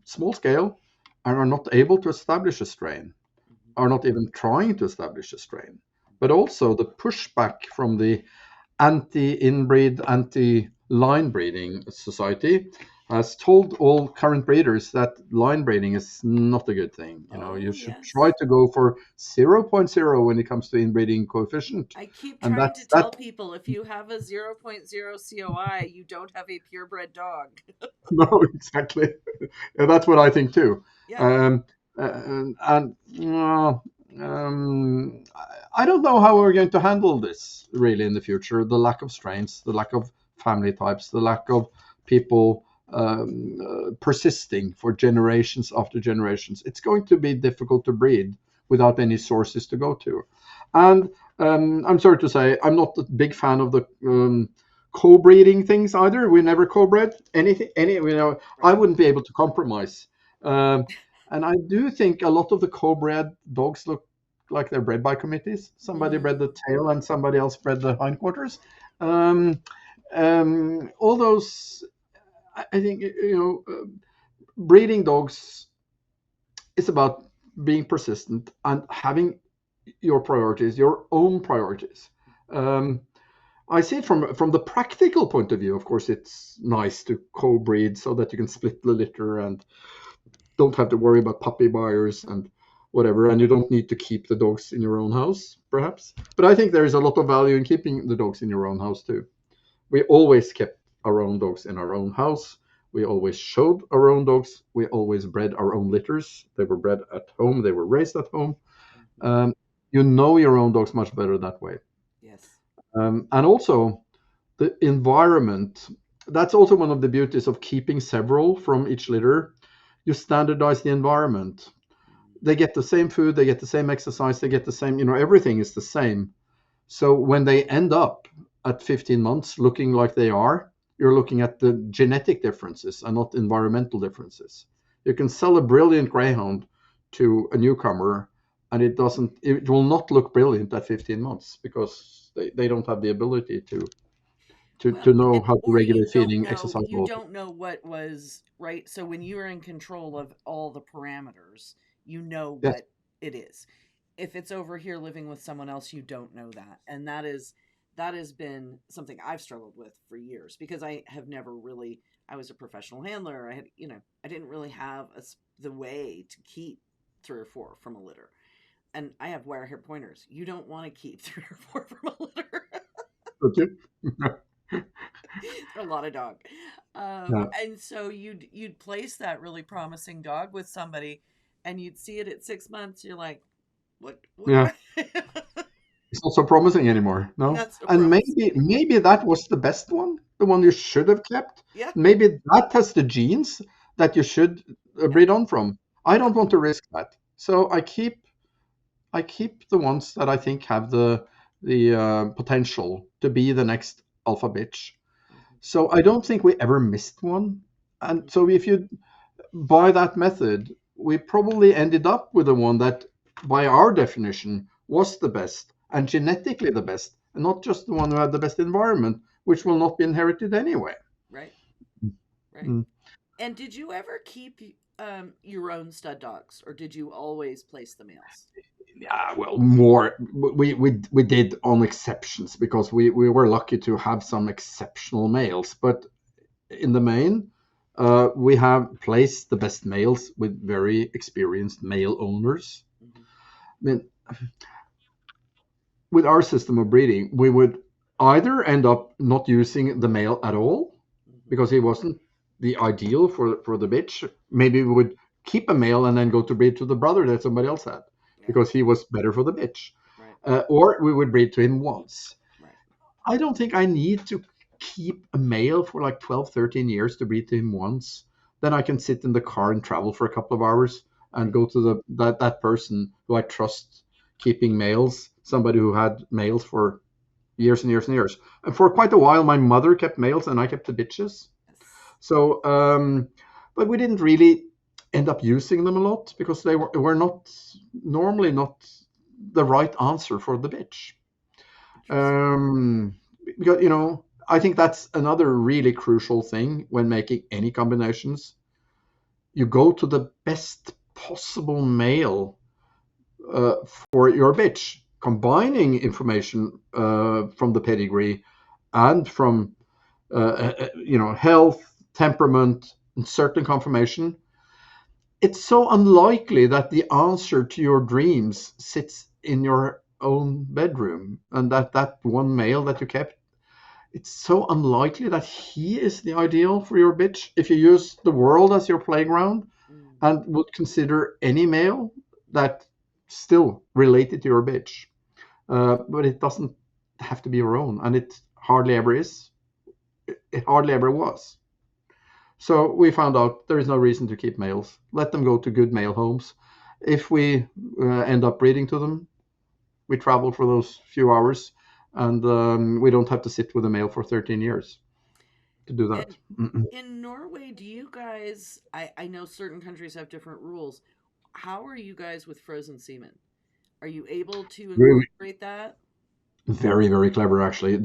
small scale and are not able to establish a strain, Mhm. are not even trying to establish a strain. But also the pushback from the anti-inbreed, anti-line breeding society has told all current breeders that line breeding is not a good thing. Oh, You should try yes. to go for zero point 0.0 when it comes to inbreeding coefficient, I keep and trying to that's tell people if you have a zero point 0.0 COI, you don't have a purebred dog. no, exactly. Yeah, that's what I think too. Yeah. Um, and I don't know how we're going to handle this really in the future. The lack of strains, the lack of family types, the lack of people persisting for generations after generations. It's going to be difficult to breed without any sources to go to. And I'm sorry to say, I'm not a big fan of the co-breeding things either. We never co-bred anything. I Right. wouldn't be able to compromise. Um, and I do think a lot of the co-bred dogs look like they're bred by committees. Somebody bred the Mm. tail and somebody else bred the hindquarters. Um, all those, I think, breeding dogs is about being persistent and having your priorities, your own priorities. Um, I see it from the practical point of view. Of course, it's nice to co-breed so that you can split the litter and don't have to worry about puppy buyers and whatever, and you don't need to keep the dogs in your own house, perhaps. But I think there is a lot of value in keeping the dogs in your own house too. We always kept our own dogs in our own house. We always showed our own dogs. We always bred our own litters. They were bred at home. They were raised at home. Mhm. Um, you know your own dogs much better that way. Yes. And also the environment. That's also one of the beauties of keeping several from each litter. You standardize the environment. Mhm. They get the same food, they get the same exercise, they get the same, everything is the same. So when they end up at 15 months looking like they are, you're looking at the genetic differences and not environmental differences. You can sell a brilliant greyhound to a newcomer, and it will not look brilliant at 15 months because they don't have the ability to Well, know how to or regulate feeding, exercise, you all of don't know what was right. So when you're in control of all the parameters, you know it. Yes. what it is. If it's over here living with someone else, you don't know that. And that has been something I've struggled with for years because I have never really I was a professional handler. I had, I didn't really have the way to keep three or four from a litter. And I have wire hair pointers. You don't want to keep three or four from a litter. Okay. They're a lot of dog. Yeah. And so you'd place that really promising dog with somebody, and you'd see it at 6 months. You're like, What? Yeah, it's not so promising anymore. No, Not so and promising maybe anymore. that was the best one, the one you should have kept. Yeah. Maybe that has the genes that you should Yeah. breed on from. I Yeah. don't want to risk that, so I keep the ones that I think have the potential to be the next alpha bitch. Mhm. So I don't think we ever missed one. And so if you by that method, we probably ended up with the one that, by our definition, was the best and genetically the best, and not just the one who had the best environment, which will not be inherited anyway. Right. Right. Mm. And did you ever keep your own stud dogs, or did you always place the males? Yeah, well, more we did on exceptions because we were lucky to have some exceptional males, but in the main, we have placed the best males with very experienced male owners. Hmm. I mean, with our system of breeding, we would either end up not using the male at all Hmm. because he wasn't the ideal for the bitch. Maybe we would keep a male and then go to breed to the brother that somebody else had Yeah. because he was better for the bitch. Right. Or we would breed to him once. Right. I don't think I need to keep a male for like 12, 13 years to breed to him once. Then I can sit in the car and travel for a couple of hours and Right. go to that person who I trust keeping males, somebody who had males for years and years and years. And for quite a while, my mother kept males and I kept the bitches. Yes. So, but we didn't really end up using them a lot because they were not normally not the right answer for the bitch. Interesting. Um, because I think that's another really crucial thing when making any combinations. You go to the best possible male uh, for your bitch, combining information from the pedigree and from health, temperament, and certain conformation. It's so unlikely that the answer to your dreams sits in your own bedroom, and that one male that you kept, it's so unlikely that he is the ideal for your bitch if you use the world as your playground Mm. and would consider any male that still related to your bitch. But it doesn't have to be your own, and it hardly ever is. It hardly ever was. So we found out there is no reason to keep males. Let them go to good male homes. If we end up breeding to them, we travel for those few hours, and we don't have to sit with a male for 13 years to do that. And in Norway, do you guys, I know certain countries have different rules. How are you guys with frozen semen? Are you able to Really, incorporate that? very, very clever, actually.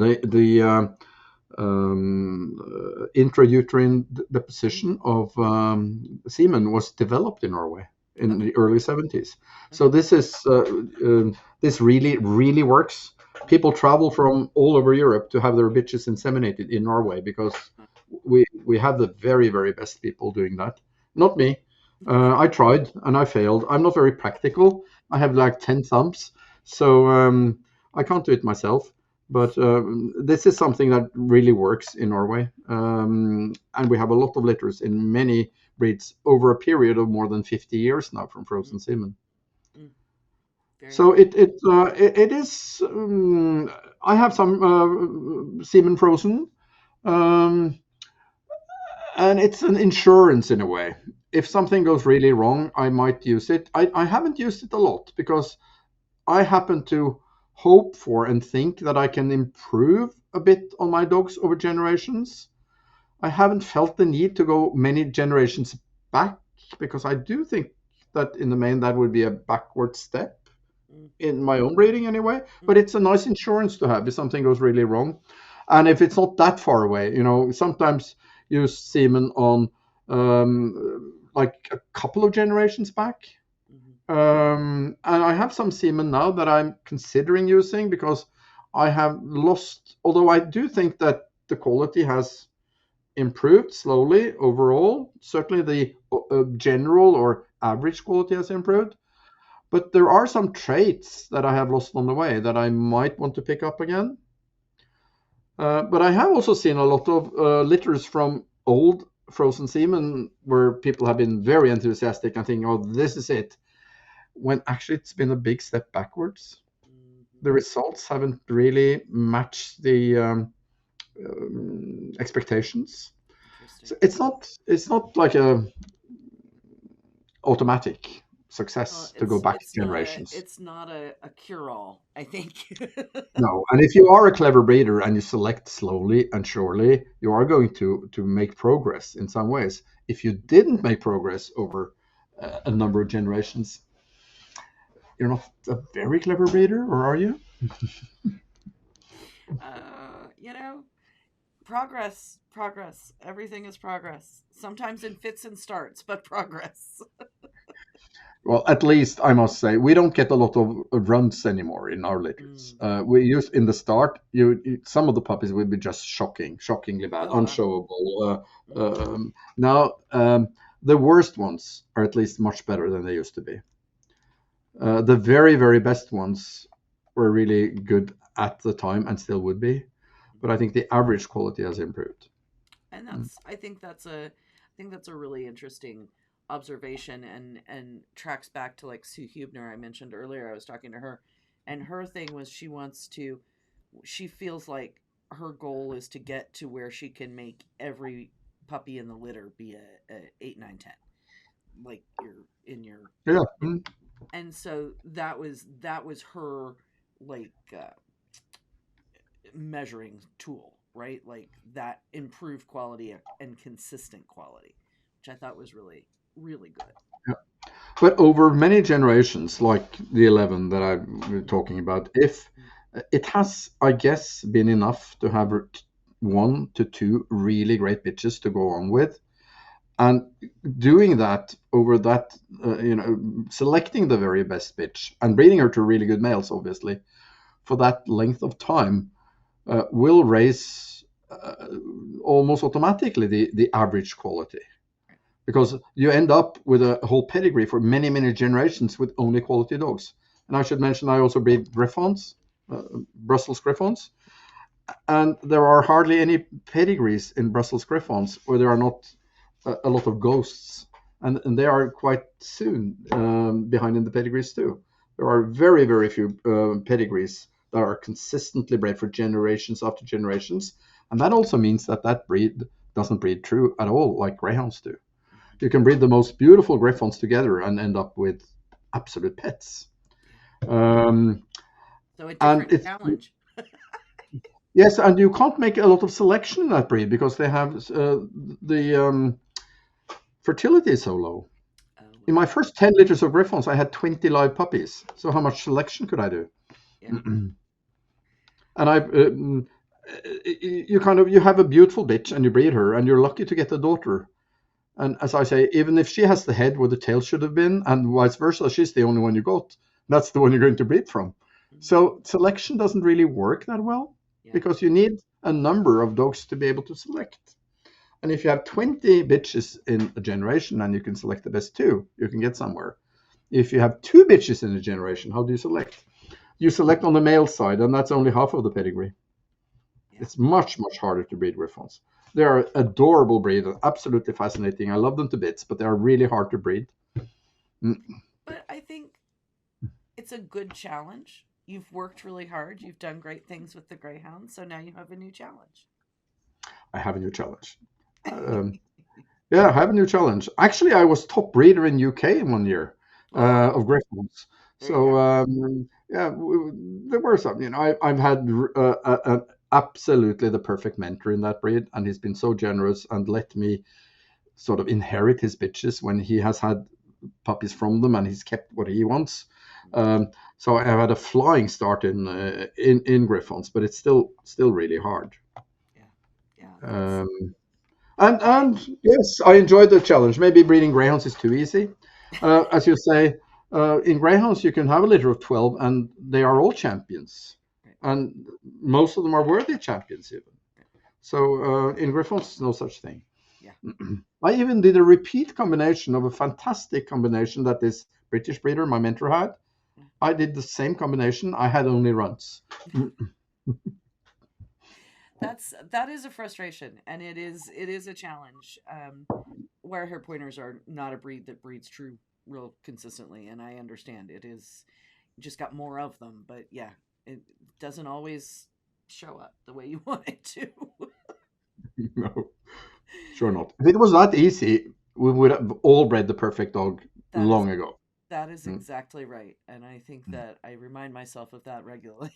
Intrauterine Mhm. deposition of semen was developed in Norway in Okay. the early 70s. So Okay. this really, really works. People travel from all over Europe to have their bitches inseminated in Norway because we have the very, very best people doing that. Not me. I tried and I failed. I'm not very practical. I have like 10 thumbs, so I can't do it myself. But this is something that really works in Norway. And we have a lot of litters in many breeds over a period of more than 50 years now from Mm, frozen semen. mm. Very So nice. it is. I have some semen frozen, um, and it's an insurance in a way. If something goes really wrong, I might use it. I haven't used it a lot because I happen to hope for and think that I can improve a bit on my dogs over generations. I haven't felt the need to go many generations back because I do think that in the main that would be a backward step Mm, in my own breeding anyway. But mm, it's a nice insurance to have if something goes really wrong. And if it's not that far away, sometimes use semen on like a couple of generations back. mhm, And I have some semen now that I'm considering using because I have lost, although I do think that the quality has improved slowly overall. Certainly the general or average quality has improved. But there are some traits that I have lost on the way that I might want to pick up again. But I have also seen a lot of litters from old frozen semen where people have been very enthusiastic and thinking, oh, this is it. when actually it's been a big step backwards. Mhm. The results haven't really matched the expectations. Interesting. So it's not like a automatic Well, success to go back generations. it's not a cure-all, I think. No, and if you are a clever breeder and you select slowly and surely, you are going to make progress in some ways. If you didn't make progress over a number of generations, you're not a very clever breeder, or are you? You know, progress. Everything is progress. Sometimes in fits and starts, but progress. Well, at least I must say we don't get a lot of runs anymore in our litters. Mm. We used in the start, some of the puppies would be just shockingly bad, Oh wow. unshowable. Mm. Now the worst ones are at least much better than they used to be. The very very best ones were really good at the time and still would be, but I think the average quality has improved. And Mm. I think that's a really interesting observation, and tracks back to like Sue Hubner I mentioned earlier. I was talking to her, and her thing was she feels like her goal is to get to where she can make every puppy in the litter be a 8, 9, 10, like you're in your. Yeah. Mm. And so that was her, like, measuring tool, right? Like that improved quality and consistent quality, which I thought was really, really good. But over many generations, like the 11 that I'm talking about, if it has, I guess, been enough to have 1 to 2 really great bitches to go on with, and doing that over that, selecting the very best bitch and breeding her to really good males, obviously, for that length of time, will raise almost automatically the average quality, because you end up with a whole pedigree for many, many generations with only quality dogs. And I should mention I also breed Griffons, Brussels Griffons, and there are hardly any pedigrees in Brussels Griffons where there are not a lot of ghosts, and they are quite soon behind in the pedigrees too. There are very, very few pedigrees that are consistently bred for generations after generations, and that also means that that breed doesn't breed true at all like greyhounds do. You can breed the most beautiful griffons together and end up with absolute pets. Um, So a and different it's challenge. yes, and you can't make a lot of selection in that breed because they have the fertility is so low. Oh In wow. my first 10 litters of griffons, I had 20 live puppies. So how much selection could I do? Yeah. And you have a beautiful bitch and you breed her and you're lucky to get a daughter. And as I say, even if she has the head where the tail should have been, and vice versa, she's the only one you got. That's the one you're going to breed from. Mhm. So selection doesn't really work that well Yeah. because you need a number of dogs to be able to select. And if you have 20 bitches in a generation and you can select the best two, you can get somewhere. If you have 2 bitches in a generation, how do you select? You select on the male side, and that's only half of the pedigree. Yeah. It's much, much harder to breed Griffons. They are adorable breed, absolutely fascinating. I love them to bits, but they are really hard to breed. Mm, But I think it's a good challenge. You've worked really hard. You've done great things with the greyhound, so now you have a new challenge. I have a new challenge. Um, yeah, I have a new challenge. Actually, I was top breeder in UK in 1 year Oh, of Griffons. there you So go. yeah, there were some. I've had absolutely the perfect mentor in that breed, and he's been so generous and let me sort of inherit his bitches when he has had puppies from them, and he's kept what he wants. Um, so I have had a flying start in Griffons, but it's still really hard. Yeah. Yeah. That's Um, and I and yes, I enjoyed the challenge. Maybe breeding greyhounds is too easy. As you say, in greyhounds you can have a litter of 12, and they are all champions, right. and most of them are worthy champions even. So in Griffons, no such thing. Yeah. I even did a repeat combination of a fantastic combination that this British breeder, my mentor, had. Yeah. I did the same combination. I had only runs. That is a frustration, and it is a challenge. Wire hair pointers are not a breed that breeds true. real consistently, and I understand it is just got more of them, but yeah, it doesn't always show up the way you want it to. No, sure not. If it was that easy, we would have all bred the perfect dog That long is ago. that is Mm. exactly right, and I think Mm. that I remind myself of that regularly.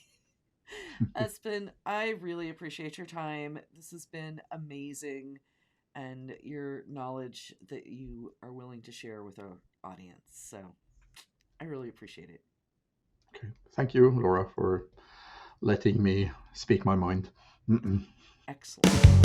Espen, I really appreciate your time. This has been amazing, and your knowledge that you are willing to share with our audience. So I really appreciate it. Okay. Thank you, Laura, for letting me speak my mind. Mm-mm. Excellent.